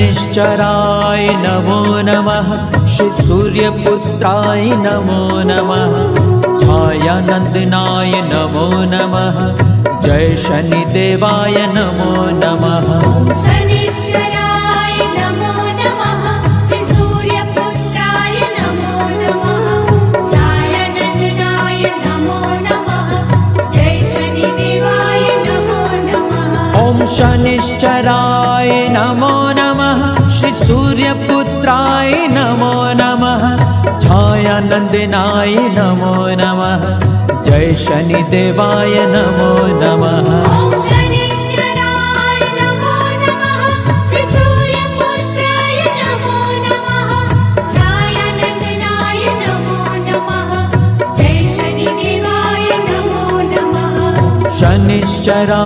शनिश्चराय नमो नमः। श्री सूर्यपुत्राय नमो नमः। छायानंदनाय नमो नमः। जय शनिदेवाय नमो नमः। शनिश्चराय नमो नमः। श्री सूर्यपुत्राय नमो नमः। छायानंदनाय नमो नमः। जय शनिदेवाय नमो नमः। ओम शनिश्चराय नमो नमः। श्री सूर्यपुत्राय नमो नमः। छायानंदनाय नमो नमः। जय शनिदेवाय नमो नमः।